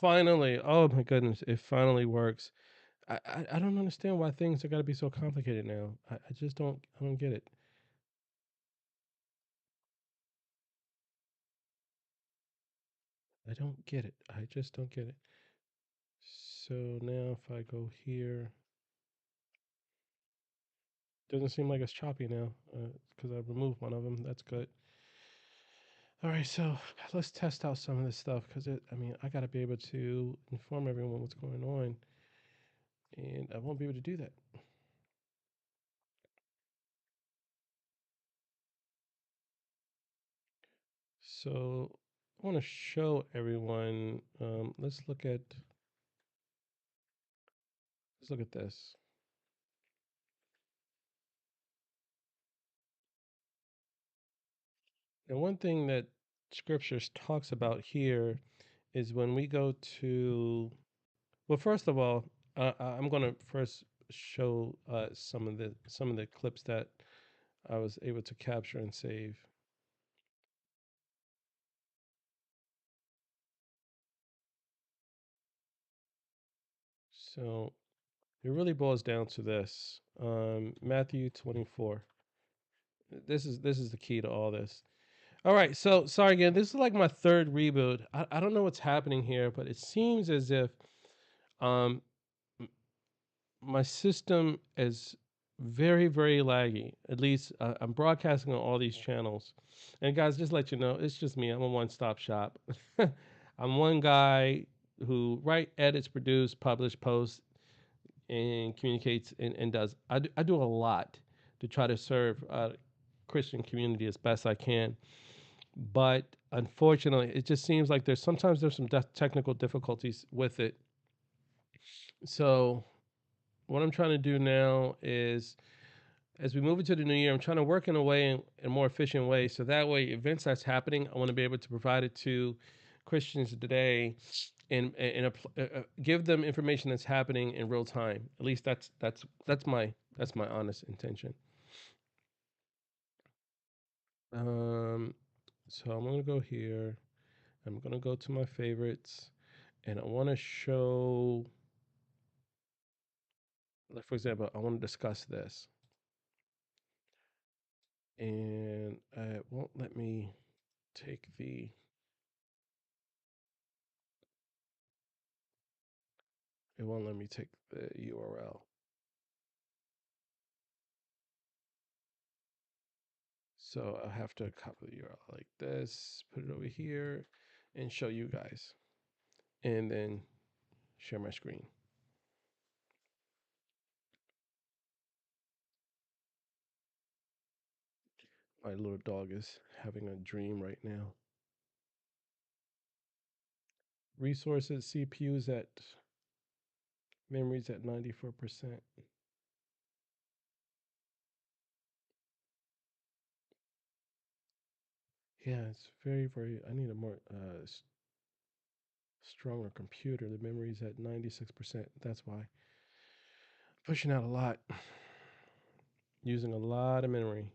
Finally, oh my goodness, it finally works. I don't understand why things are gotta be so complicated now. I just don't get it. I don't get it. I just don't get it. So now if I go here, doesn't seem like it's choppy now because I removed one of them. That's good. All right, so let's test out some of this stuff because I mean, I got to be able to inform everyone what's going on, and I won't be able to do that. So I want to show everyone. Let's look at this. And one thing that scriptures talks about here is when we go to, well, first of all, I'm going to first show some of the clips that I was able to capture and save. So it really boils down to this. Matthew 24. This is the key to all this. All right, so sorry again. This is like my third reboot. I don't know what's happening here, but it seems as if um my system is very laggy. At least I'm broadcasting on all these channels. And guys, just let you know, it's just me. I'm a one-stop shop. I'm one guy who write, edits, produce, publish, posts, and communicates and does. I do a lot to try to serve Christian community as best I can. But unfortunately, it just seems like there's some technical difficulties with it. So what I'm trying to do now is, as we move into the new year, I'm trying to work in a more efficient way. So that way, events that's happening, I want to be able to provide it to Christians today, and give them information that's happening in real time. At least that's my honest intention. Um, so I'm gonna go here. I'm gonna go to my favorites, and I want to show, like for example, I want to discuss this, and it won't let me take the it won't let me take the URL. So I have to copy the URL like this, put it over here, and show you guys, and then share my screen. My little dog is having a dream right now. Resources, CPU's at memory's at 94%. Yeah, it's very. I need a more stronger computer. The memory's at 96%. That's why. Pushing out a lot, using a lot of memory.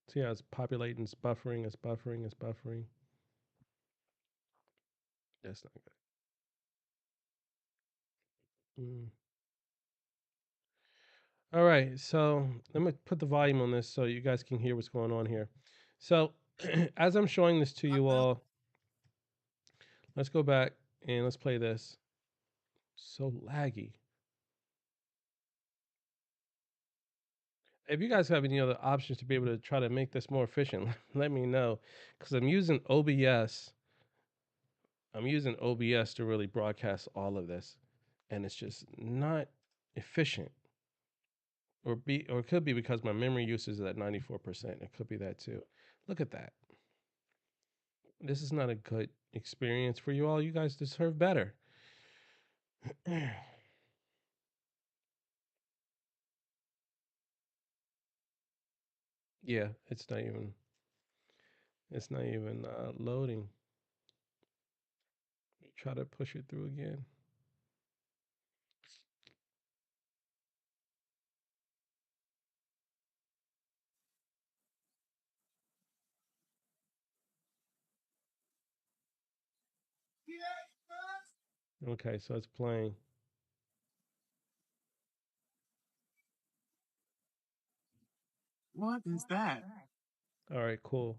See how it's populating, it's buffering, it's buffering, it's buffering. That's not good. Mm. All right, so let me put the volume on this so you guys can hear what's going on here. So, as I'm showing this to you all, let's go back and let's play this. So laggy. If you guys have any other options to be able to try to make this more efficient, let me know, because I'm using OBS. I'm using OBS to really broadcast all of this, and it's just not efficient. Or it could be because my memory usage is at 94%. It could be that too. Look at that. This is not a good experience for you all. You guys deserve better. Yeah, it's not even loading. Try to push it through again. Okay, so it's playing. What is that? All right, cool.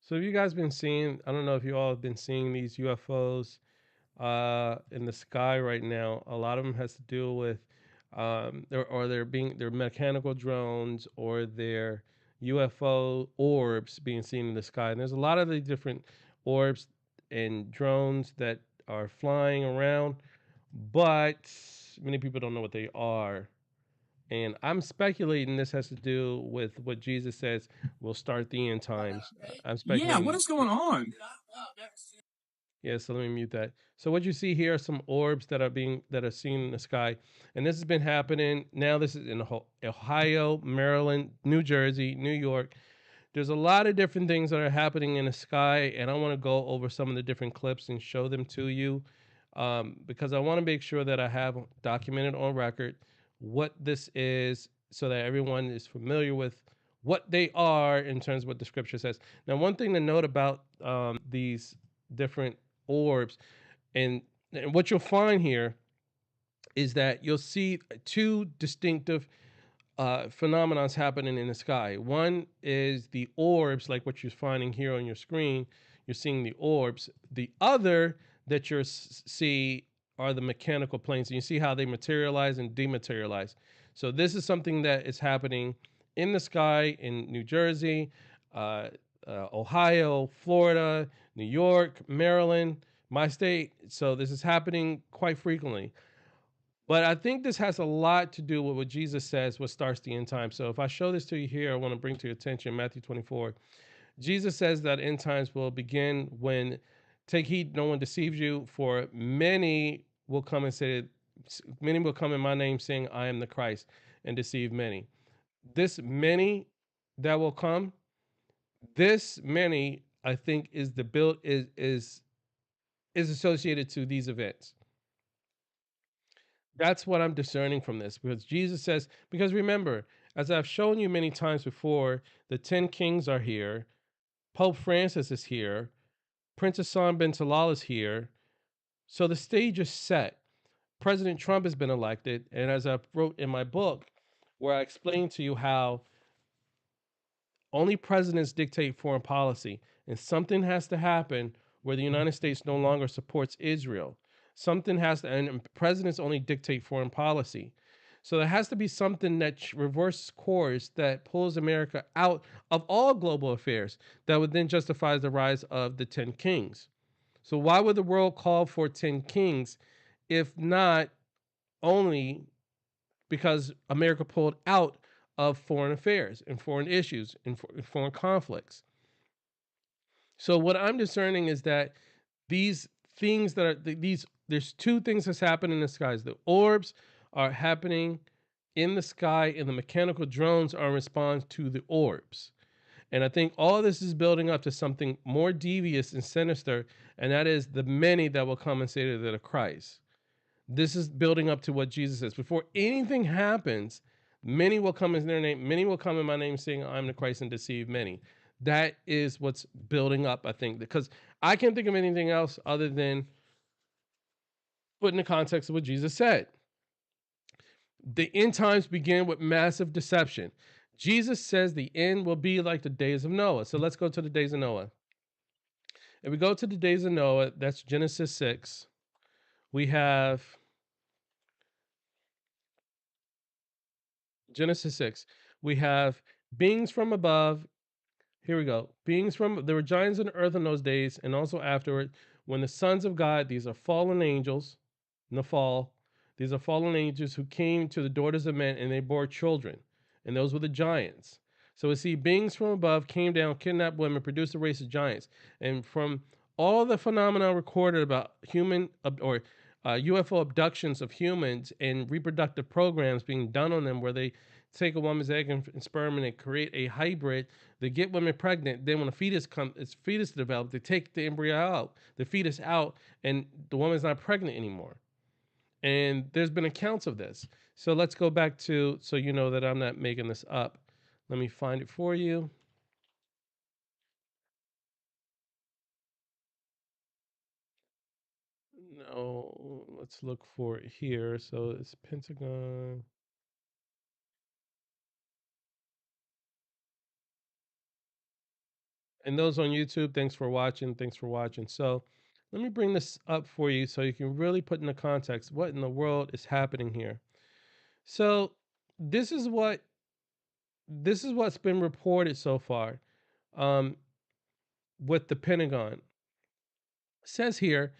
So have you guys been seeing? I don't know if you all have been seeing these UFOs in the sky right now. A lot of them has to do with they're mechanical drones or they're UFO orbs being seen in the sky. And there's a lot of the different orbs and drones that are flying around, but many people don't know what they are. And I'm speculating this has to do with what Jesus says will start the end times. I'm Yeah, what speculating. is going on? Yeah, so let me mute that. So what you see here are some orbs that are seen in the sky, and this has been happening. Now this is in Ohio, Maryland, New Jersey, New York. There's a lot of different things that are happening in the sky, and I want to go over some of the different clips and show them to you, because I want to make sure that I have documented on record what this is, so that everyone is familiar with what they are in terms of what the scripture says. Now, one thing to note about these different orbs, and, and what you'll find here is that you'll see two distinctive phenomenons happening in the sky. One is the orbs, like what you're finding here on your screen. You're seeing the orbs. The other that you see are the mechanical planes, and you see how they materialize and dematerialize. So this is something that is happening in the sky in New Jersey, uh, Ohio, Florida, New York, Maryland, my state. So this is happening quite frequently. But I think this has a lot to do with what Jesus says, what starts the end time. So if I show this to you here, I want to bring to your attention Matthew 24. Jesus says that end times will begin when, take heed, no one deceives you, for many will come in my name saying, I am the Christ, and deceive many. This many that will come, this many, I think, is the build is associated to these events. That's what I'm discerning from this, because Jesus says, because remember, as I've shown you many times before, the 10 kings are here, Pope Francis is here, Princess Hassan bin Talal is here. So the stage is set. President Trump has been elected. And as I wrote in my book, where I explained to you how only presidents dictate foreign policy, and something has to happen where the United States no longer supports Israel. Something has to, and presidents only dictate foreign policy. So there has to be something that reverses course that pulls America out of all global affairs that would then justify the rise of the 10 kings. So why would the world call for 10 kings if not only because America pulled out of foreign affairs and foreign issues and foreign conflicts? So what I'm discerning is that these things that are these there's two things that's happening in the skies. The orbs are happening in the sky, and the mechanical drones are in response to the orbs. And I think all of this is building up to something more devious and sinister, and that is the many that will come and say that they're Christ. This is building up to what Jesus says. Before anything happens, many will come in their name, many will come in my name saying, I'm the Christ, and deceive many. That is what's building up, I think, because I can't think of anything else other than put in the context of what Jesus said. The end times begin with massive deception. Jesus says the end will be like the days of Noah. So let's go to the days of Noah. If we go to the days of Noah, that's Genesis 6. We have Genesis 6. We have beings from above. Here we go. Beings from there were giants in the earth in those days, and also afterward, when the sons of God, these are fallen angels, in the fall, these are fallen angels who came to the daughters of men and they bore children. And those were the giants. So we see beings from above came down, kidnapped women, produced a race of giants. And from all the phenomena recorded about UFO abductions of humans and reproductive programs being done on them, where they take a woman's egg and sperm and they create a hybrid. They get women pregnant. Then when its fetus develops, they take the embryo out, the fetus out, and the woman's not pregnant anymore. And there's been accounts of this. So let's go back to, so you know that I'm not making this up. Let me find it for you. No, let's look for it here. So it's Pentagon. And those on YouTube, thanks for watching. Thanks for watching. So let me bring this up for you so you can really put into context what in the world is happening here. So this is what this is what's been reported so far um, with the Pentagon. It says here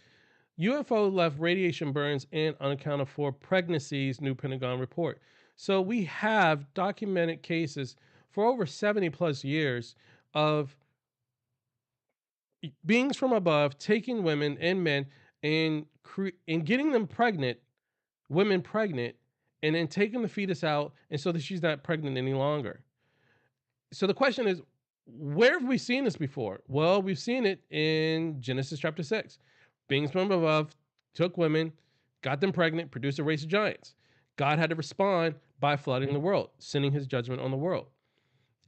UFO left radiation burns and unaccounted for pregnancies, new Pentagon report. So we have documented cases for over 70 plus years of beings from above taking women and men and getting them pregnant, women pregnant, and then taking the fetus out, and so that she's not pregnant any longer. So the question is, where have we seen this before? Well, we've seen it in Genesis chapter 6. Beings from above took women, got them pregnant, produced a race of giants. God had to respond by flooding the world, sending his judgment on the world.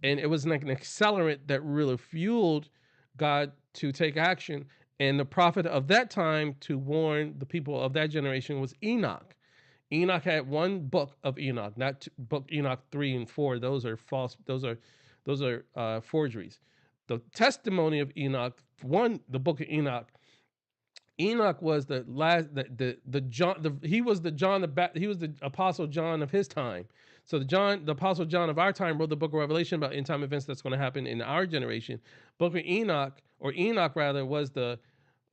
And it was like an accelerant that really fueled God to take action. And the prophet of that time to warn the people of that generation was Enoch. Enoch had one book of Enoch, not book Enoch 3 and 4. Those are false. Those are forgeries. The testimony of Enoch, one, the book of Enoch. Enoch was the last, the John, he was the John he was the apostle John of his time. So the apostle John of our time wrote the book of Revelation about end time events that's going to happen in our generation. Book of Enoch, or Enoch rather, was the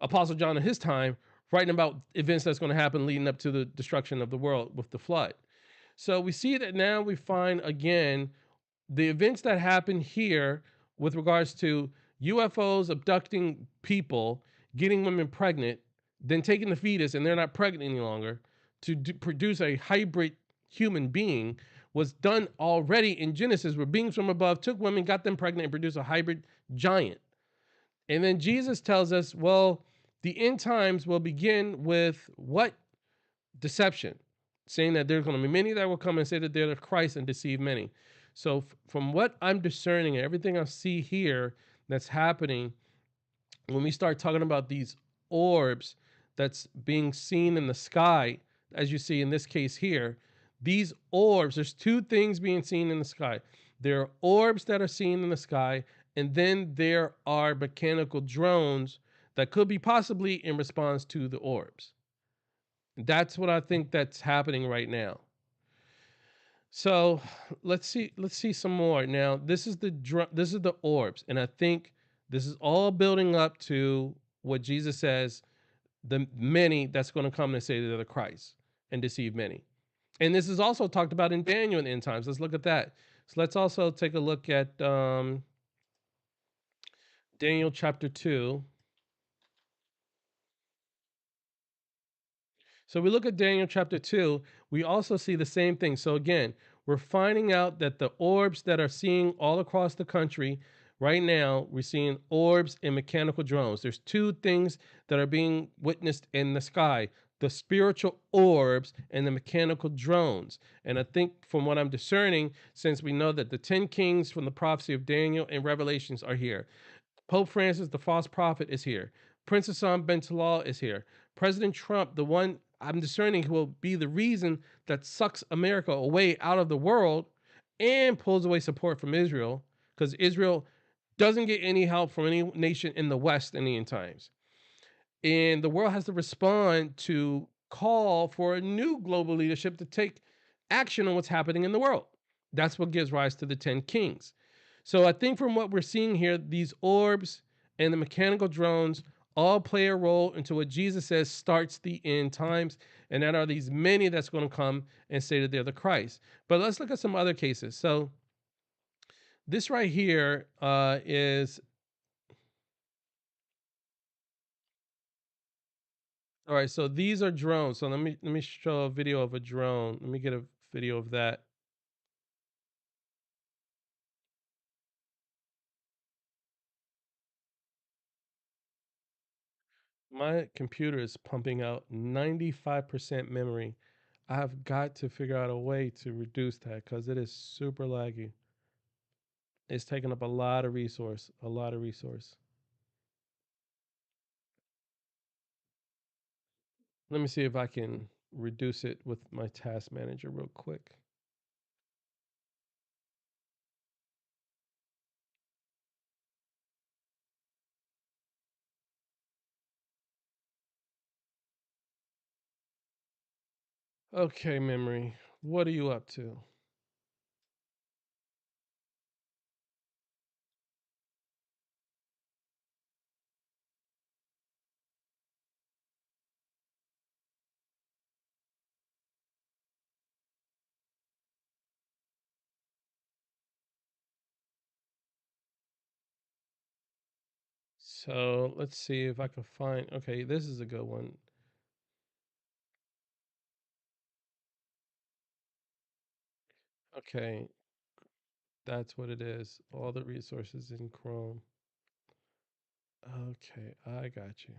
apostle John of his time, writing about events that's going to happen leading up to the destruction of the world with the flood. So we see that now we find again the events that happen here with regards to UFOs abducting people, getting women pregnant, then taking the fetus and they're not pregnant any longer to produce a hybrid human being was done already in Genesis, where beings from above took women, got them pregnant, and produced a hybrid giant. And then Jesus tells us, well, the end times will begin with what? Deception, saying that there's going to be many that will come and say that they're the Christ and deceive many. So, from what I'm discerning and everything I see here that's happening, when we start talking about these orbs that's being seen in the sky, as you see in this case here, these orbs, there's two things being seen in the sky. There are orbs that are seen in the sky, and then there are mechanical drones that could be possibly in response to the orbs. That's what I think that's happening right now. So let's see some more. Now this is the orbs, and I think this is all building up to what Jesus says: the many that's going to come and say that they're the Christ and deceive many. And this is also talked about in Daniel in the end times. Let's look at that. So let's also take a look at Daniel chapter 2. So we look at Daniel chapter 2, we also see the same thing. So again, we're finding out that the orbs that are seeing all across the country right now, we're seeing orbs and mechanical drones. There's two things that are being witnessed in the sky: the spiritual orbs and the mechanical drones. And I think from what I'm discerning, since we know that the 10 kings from the prophecy of Daniel and Revelations are here, Pope Francis, the false prophet, is here. Prince Hassan Ben Talal is here. President Trump, the one I'm discerning who will be the reason that sucks America away out of the world and pulls away support from Israel, because Israel doesn't get any help from any nation in the West in the end times. And the world has to respond to call for a new global leadership to take action on what's happening in the world. That's what gives rise to the 10 kings. So I think from what we're seeing here, these orbs and the mechanical drones all play a role into what Jesus says starts the end times. And that are these many that's going to come and say that they're the Christ. But let's look at some other cases. So this right here is all right. So these are drones. So let me show a video of a drone. Let me get a video of that. My computer is pumping out 95% memory. I have got to figure out a way to reduce that because it is super laggy. It's taking up a lot of resource, a lot of resource. Let me see if I can reduce it with my task manager real quick. Okay, memory. What are you up to? So let's see if I can find. Okay, this is a good one. Okay, that's what it is. All the resources in Chrome. Okay, I got you.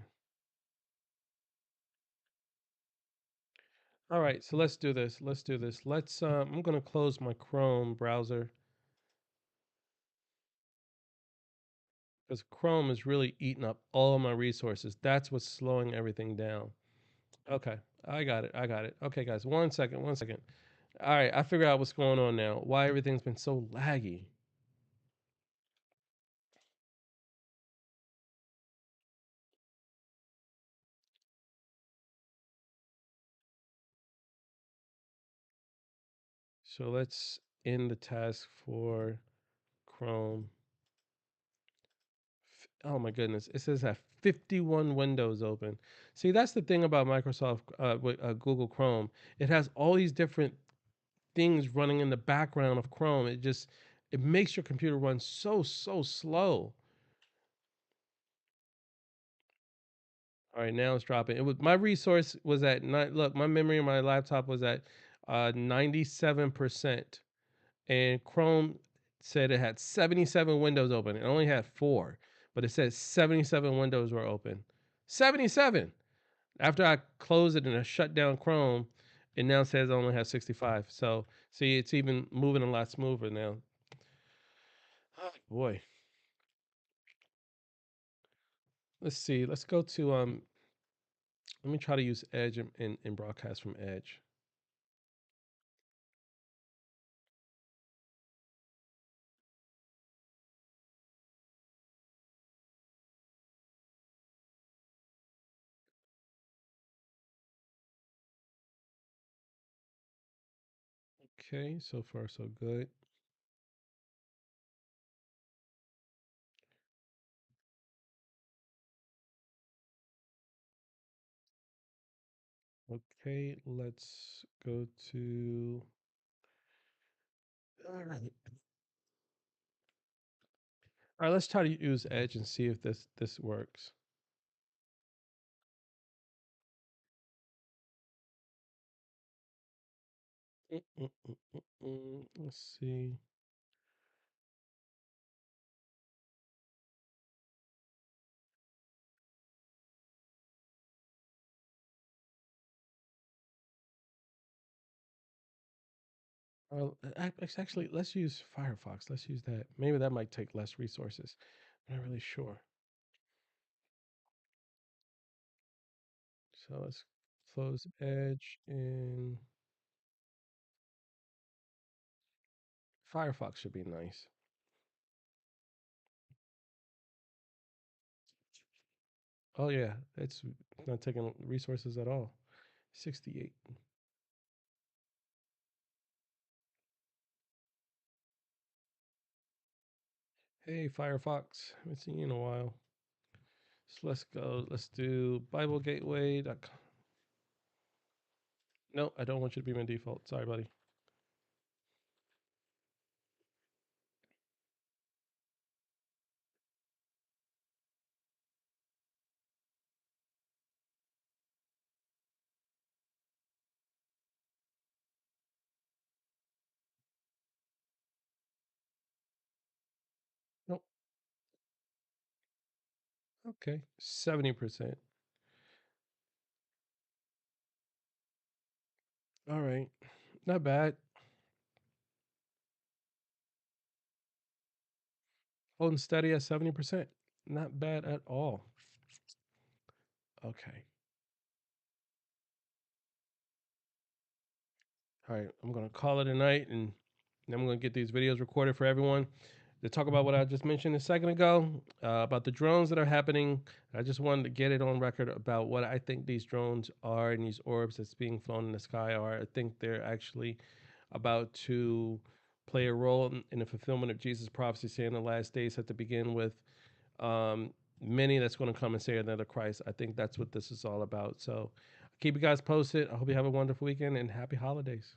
All right, so let's do this. Let's do this. I'm gonna close my Chrome browser because Chrome is really eating up all my resources. That's what's slowing everything down. Okay, I got it. I got it. Okay, guys, 1 second. 1 second. All right, I figured out what's going on now. Why everything's been so laggy. So let's end the task for Chrome. Oh my goodness, it says have 51 windows open. See, that's the thing about Microsoft with Google Chrome. It has all these different things running in the background of Chrome. It makes your computer run so slow. All right, now it's dropping. It was my resource was at nine. Look, my memory on my laptop was at 97%, and Chrome said it had 77 windows open. It only had four, but it said 77 windows were open. 77. After I closed it and I shut down Chrome, it now says I only have 65. So see, it's even moving a lot smoother now. Oh, boy, let's see. Let's go to Let me try to use Edge and broadcast from Edge. Okay, so far so good. Okay, let's go to. All right. All right, let's try to use Edge and see if this works. Let's see. Actually, let's use Firefox. Let's use that. Maybe that might take less resources. I'm not really sure. So let's close Edge and Firefox should be nice. Oh yeah, it's not taking resources at all. 68. Hey Firefox, haven't seen you in a while. So let's go. Let's do BibleGateway.com. No, I don't want you to be my default. Sorry, buddy. Nope. Okay. 70%. All right. Not bad. Holding steady at 70%. Not bad at all. Okay. All right, I'm gonna call it a night, and then I'm gonna get these videos recorded for everyone to talk about what I just mentioned a second ago about the drones that are happening. I just wanted to get it on record about what I think these drones are and these orbs that's being flown in the sky are. I think they're actually about to play a role in the fulfillment of Jesus' prophecy, saying the last days have to begin with um, many that's going to come and say another Christ. I think that's what this is all about. So keep you guys posted. I hope you have a wonderful weekend and happy holidays.